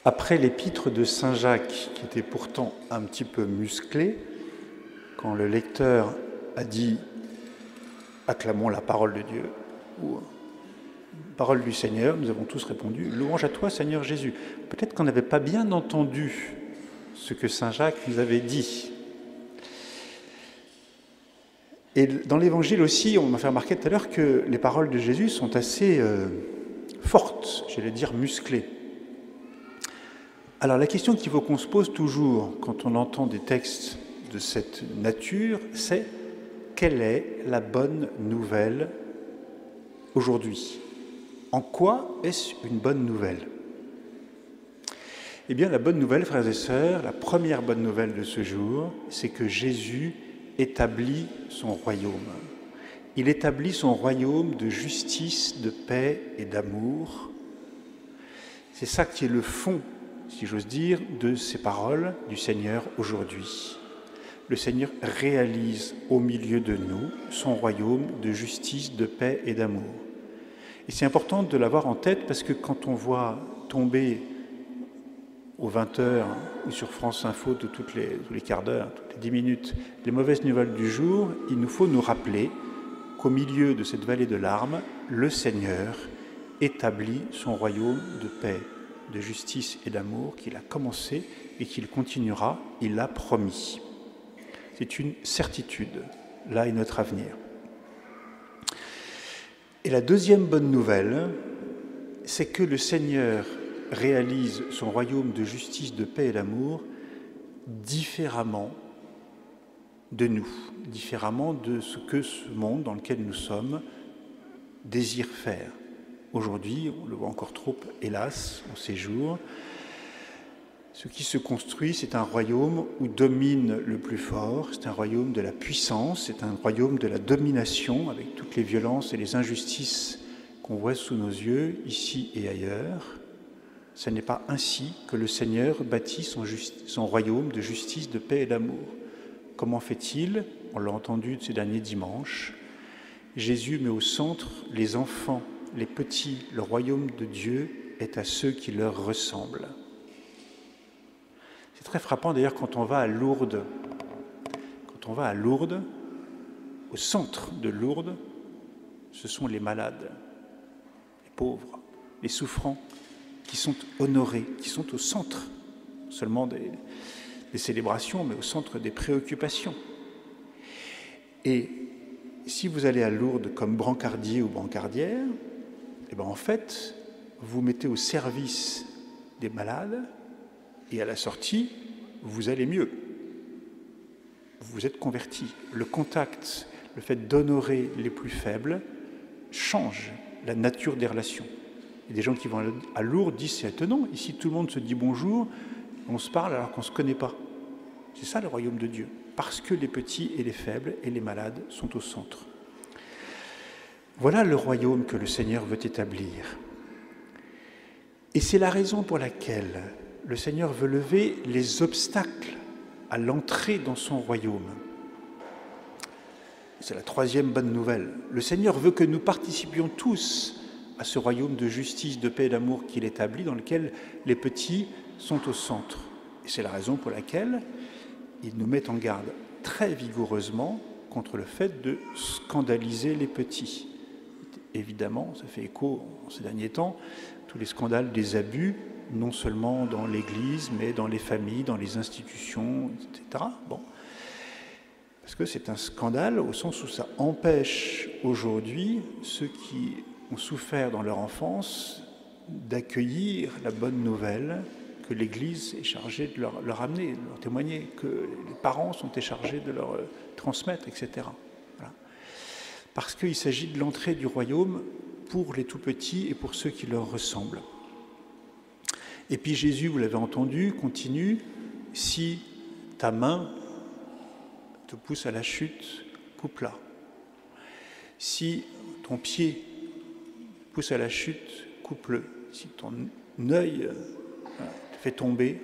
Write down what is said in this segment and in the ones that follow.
Après l'épître de Saint Jacques, qui était pourtant un petit peu musclé, quand le lecteur a dit « Acclamons la parole de Dieu » ou « Parole du Seigneur », nous avons tous répondu « Louange à toi, Seigneur Jésus ». Peut-être qu'on n'avait pas bien entendu ce que Saint Jacques nous avait dit. Et dans l'Évangile aussi, on m'a fait remarquer tout à l'heure que les paroles de Jésus sont assez fortes, j'allais dire musclées. Alors la question qu'il faut qu'on se pose toujours quand on entend des textes de cette nature, c'est quelle est la bonne nouvelle aujourd'hui? En quoi est-ce une bonne nouvelle? Eh bien la bonne nouvelle, frères et sœurs, la première bonne nouvelle de ce jour, c'est que Jésus établit son royaume. Il établit son royaume de justice, de paix et d'amour. C'est ça qui est le fond, si j'ose dire, de ces paroles du Seigneur aujourd'hui. Le Seigneur réalise au milieu de nous son royaume de justice, de paix et d'amour. Et c'est important de l'avoir en tête parce que quand on voit tomber aux 20h ou sur France Info tous les quarts d'heure, toutes les 10 minutes, les mauvaises nouvelles du jour, il nous faut nous rappeler qu'au milieu de cette vallée de larmes, le Seigneur établit son royaume de paix, de justice et d'amour qu'il a commencé et qu'il continuera, il l'a promis. C'est une certitude, là est notre avenir. Et la deuxième bonne nouvelle, c'est que le Seigneur réalise son royaume de justice, de paix et d'amour différemment de nous, différemment de ce que ce monde dans lequel nous sommes désire faire. Aujourd'hui, on le voit encore trop, hélas, en ces jours, ce qui se construit, c'est un royaume où domine le plus fort, c'est un royaume de la puissance, c'est un royaume de la domination, avec toutes les violences et les injustices qu'on voit sous nos yeux, ici et ailleurs. Ce n'est pas ainsi que le Seigneur bâtit son royaume de justice, de paix et d'amour. Comment fait-il? On l'a entendu ces derniers dimanches. Jésus met au centre les enfants, les petits. Le royaume de Dieu est à ceux qui leur ressemblent. C'est très frappant d'ailleurs quand on va à Lourdes. Quand on va à Lourdes, au centre de Lourdes, ce sont les malades, les pauvres, les souffrants, qui sont honorés, qui sont au centre, non seulement des célébrations, mais au centre des préoccupations. Et si vous allez à Lourdes comme brancardier ou brancardière, eh bien en fait, vous mettez au service des malades et à la sortie, vous allez mieux. Vous êtes convertis. Le contact, le fait d'honorer les plus faibles change la nature des relations. Et des gens qui vont à Lourdes disent c'est étonnant, ici tout le monde se dit bonjour, on se parle alors qu'on ne se connaît pas. C'est ça le royaume de Dieu, parce que les petits et les faibles et les malades sont au centre. Voilà le royaume que le Seigneur veut établir. Et c'est la raison pour laquelle le Seigneur veut lever les obstacles à l'entrée dans son royaume. C'est la troisième bonne nouvelle. Le Seigneur veut que nous participions tous à ce royaume de justice, de paix et d'amour qu'il établit, dans lequel les petits sont au centre. Et c'est la raison pour laquelle il nous met en garde très vigoureusement contre le fait de scandaliser les petits. Évidemment, ça fait écho en ces derniers temps, tous les scandales des abus, non seulement dans l'Église, mais dans les familles, dans les institutions, etc. Bon. Parce que c'est un scandale au sens où ça empêche aujourd'hui ceux qui ont souffert dans leur enfance d'accueillir la bonne nouvelle que l'Église est chargée de leur amener, de leur témoigner, que les parents sont chargés de leur transmettre, etc. Voilà. Parce qu'il s'agit de l'entrée du royaume pour les tout-petits et pour ceux qui leur ressemblent. Et puis Jésus, vous l'avez entendu, continue, si ta main te pousse à la chute, coupe-la. Si ton pied pousse à la chute, coupe-le. Si ton œil te fait tomber,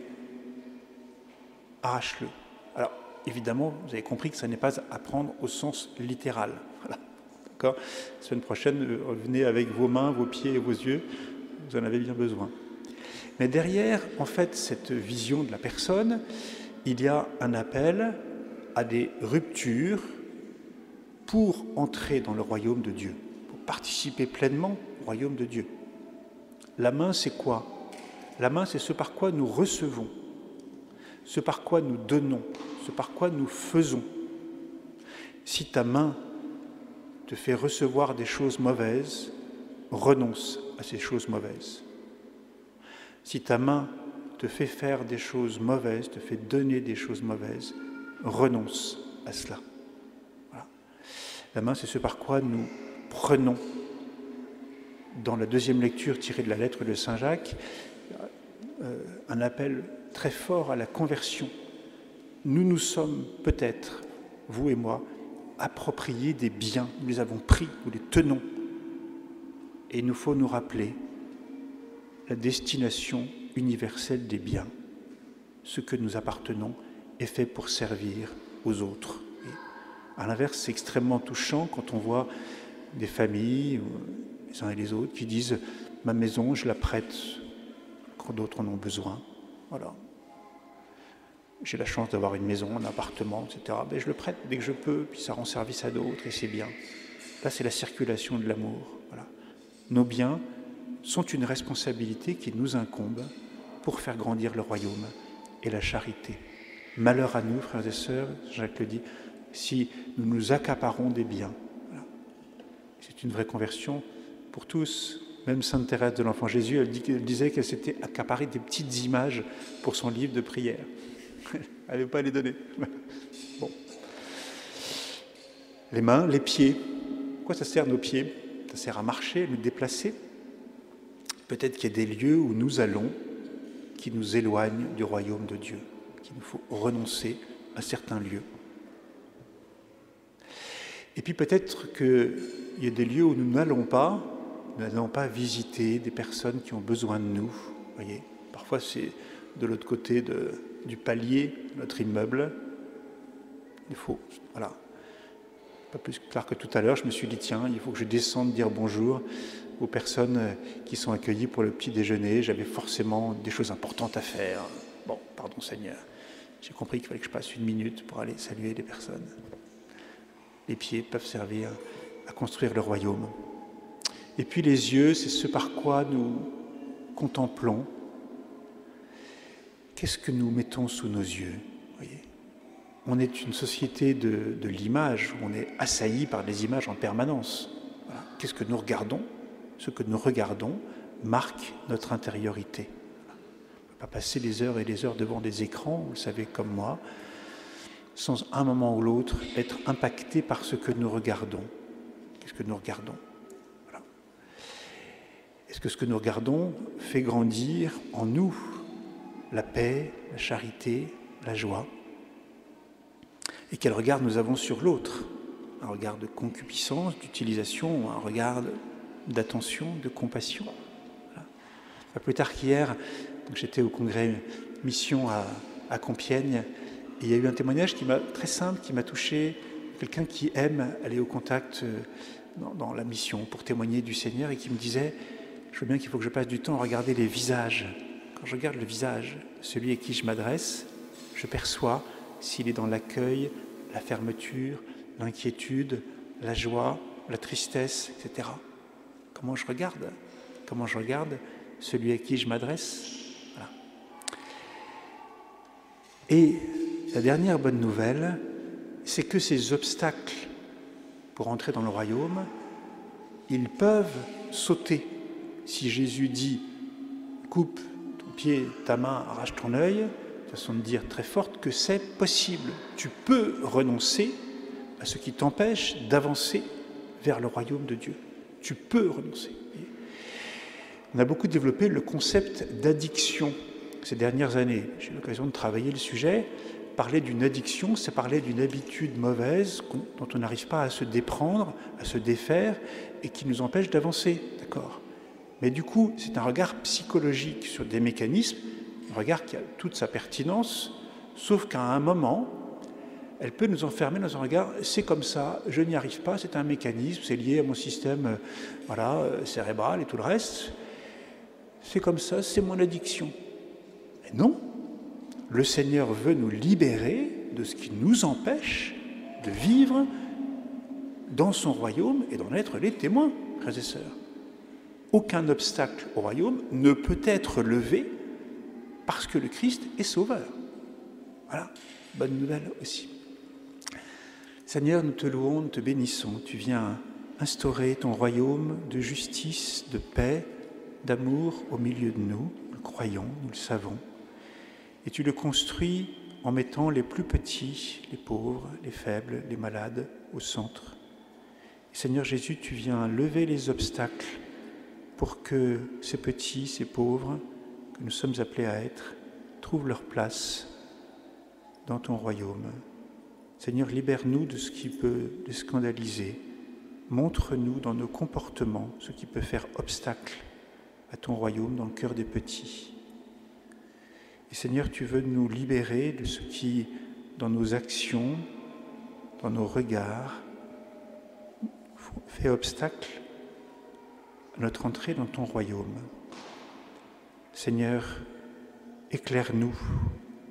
arrache-le. Alors, évidemment, vous avez compris que ça n'est pas à prendre au sens littéral. Voilà. D'accord ? La semaine prochaine, revenez avec vos mains, vos pieds et vos yeux, vous en avez bien besoin. Mais derrière, en fait, cette vision de la personne, il y a un appel à des ruptures pour entrer dans le royaume de Dieu, pour participer pleinement au royaume de Dieu. La main, c'est quoi? La main, c'est ce par quoi nous recevons, ce par quoi nous donnons, ce par quoi nous faisons. Si ta main te fait recevoir des choses mauvaises, renonce à ces choses mauvaises. Si ta main te fait faire des choses mauvaises, te fait donner des choses mauvaises, renonce à cela. Voilà. La main, c'est ce par quoi nous prenons. Dans la deuxième lecture tirée de la lettre de Saint Jacques, un appel très fort à la conversion. Nous nous sommes peut-être, vous et moi, appropriés des biens. Nous les avons pris, nous les tenons. Et il nous faut nous rappeler la destination universelle des biens. Ce que nous appartenons est fait pour servir aux autres. Et à l'inverse, c'est extrêmement touchant quand on voit des familles, les uns et les autres, qui disent « ma maison, je la prête quand d'autres en ont besoin. Voilà. J'ai la chance d'avoir une maison, un appartement, etc. Ben, je le prête dès que je peux, puis ça rend service à d'autres et c'est bien. » Là, c'est la circulation de l'amour. Voilà. Nos biens sont une responsabilité qui nous incombe pour faire grandir le royaume et la charité. Malheur à nous, frères et sœurs, Jacques le dit, si nous nous accaparons des biens. Voilà. C'est une vraie conversion pour tous. Même Sainte Thérèse de l'Enfant Jésus, elle disait qu'elle s'était accaparée des petites images pour son livre de prière. Elle n'avait pas à les donner. Bon. Les mains, les pieds. Pourquoi ça sert nos pieds? Ça sert à marcher, à nous déplacer. Peut-être qu'il y a des lieux où nous allons qui nous éloignent du royaume de Dieu, qu'il nous faut renoncer à certains lieux. Et puis peut-être qu'il y a des lieux où nous n'allons pas visiter des personnes qui ont besoin de nous. Voyez, parfois c'est de l'autre côté du palier de notre immeuble. Il faut, voilà. Pas plus clair que tout à l'heure, je me suis dit, tiens, il faut que je descende dire bonjour aux personnes qui sont accueillies pour le petit déjeuner. J'avais forcément des choses importantes à faire. Bon, pardon Seigneur. J'ai compris qu'il fallait que je passe 1 minute pour aller saluer les personnes. Les pieds peuvent servir à construire le royaume. Et puis les yeux, c'est ce par quoi nous contemplons. Qu'est-ce que nous mettons sous nos yeux? Voyez, on est une société de l'image, où on est assailli par des images en permanence. Voilà. Qu'est-ce que nous regardons? Ce que nous regardons marque notre intériorité. On ne peut pas passer des heures et des heures devant des écrans, vous le savez comme moi, sans un moment ou l'autre être impacté par ce que nous regardons. Qu'est-ce que nous regardons? Voilà. Est-ce que ce que nous regardons fait grandir en nous la paix, la charité, la joie? Et quel regard nous avons sur l'autre? Un regard de concupiscence, d'utilisation, un regard d'attention, de compassion. Voilà. Pas plus tard qu'hier, j'étais au congrès Mission à Compiègne, et il y a eu un témoignage très simple qui m'a touché, quelqu'un qui aime aller au contact dans la mission pour témoigner du Seigneur et qui me disait « Je veux bien qu'il faut que je passe du temps à regarder les visages. Quand je regarde le visage de celui à qui je m'adresse, je perçois s'il est dans l'accueil, la fermeture, l'inquiétude, la joie, la tristesse, etc. Comment je regarde celui à qui je m'adresse? Voilà. Et la dernière bonne nouvelle, c'est que ces obstacles pour entrer dans le royaume, ils peuvent sauter. Si Jésus dit « coupe ton pied, ta main, arrache ton œil », façon de dire très forte que c'est possible. Tu peux renoncer à ce qui t'empêche d'avancer vers le royaume de Dieu. Tu peux renoncer. On a beaucoup développé le concept d'addiction ces dernières années. J'ai eu l'occasion de travailler le sujet. Parler d'une addiction, c'est parler d'une habitude mauvaise dont on n'arrive pas à se déprendre, à se défaire et qui nous empêche d'avancer. D'accord ? Mais du coup, c'est un regard psychologique sur des mécanismes, un regard qui a toute sa pertinence, sauf qu'à un moment, elle peut nous enfermer dans un regard « c'est comme ça, je n'y arrive pas, c'est un mécanisme, c'est lié à mon système cérébral et tout le reste ». c'est comme ça, c'est mon addiction. Mais non, le Seigneur veut nous libérer de ce qui nous empêche de vivre dans son royaume et d'en être les témoins, frères et sœurs. Aucun obstacle au royaume ne peut être levé parce que le Christ est sauveur. Voilà, bonne nouvelle aussi. Seigneur, nous te louons, nous te bénissons. Tu viens instaurer ton royaume de justice, de paix, d'amour au milieu de nous. Nous le croyons, nous le savons. Et tu le construis en mettant les plus petits, les pauvres, les faibles, les malades au centre. Et Seigneur Jésus, tu viens lever les obstacles pour que ces petits, ces pauvres, que nous sommes appelés à être, trouvent leur place dans ton royaume. Seigneur, libère-nous de ce qui peut les scandaliser. Montre-nous dans nos comportements ce qui peut faire obstacle à ton royaume dans le cœur des petits. Et Seigneur, tu veux nous libérer de ce qui, dans nos actions, dans nos regards, fait obstacle à notre entrée dans ton royaume. Seigneur, éclaire-nous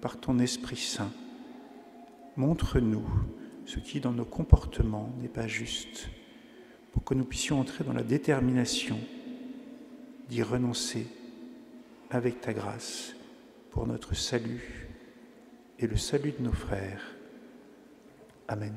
par ton Esprit Saint. Montre-nous ce qui, dans nos comportements, n'est pas juste, pour que nous puissions entrer dans la détermination d'y renoncer avec ta grâce pour notre salut et le salut de nos frères. Amen.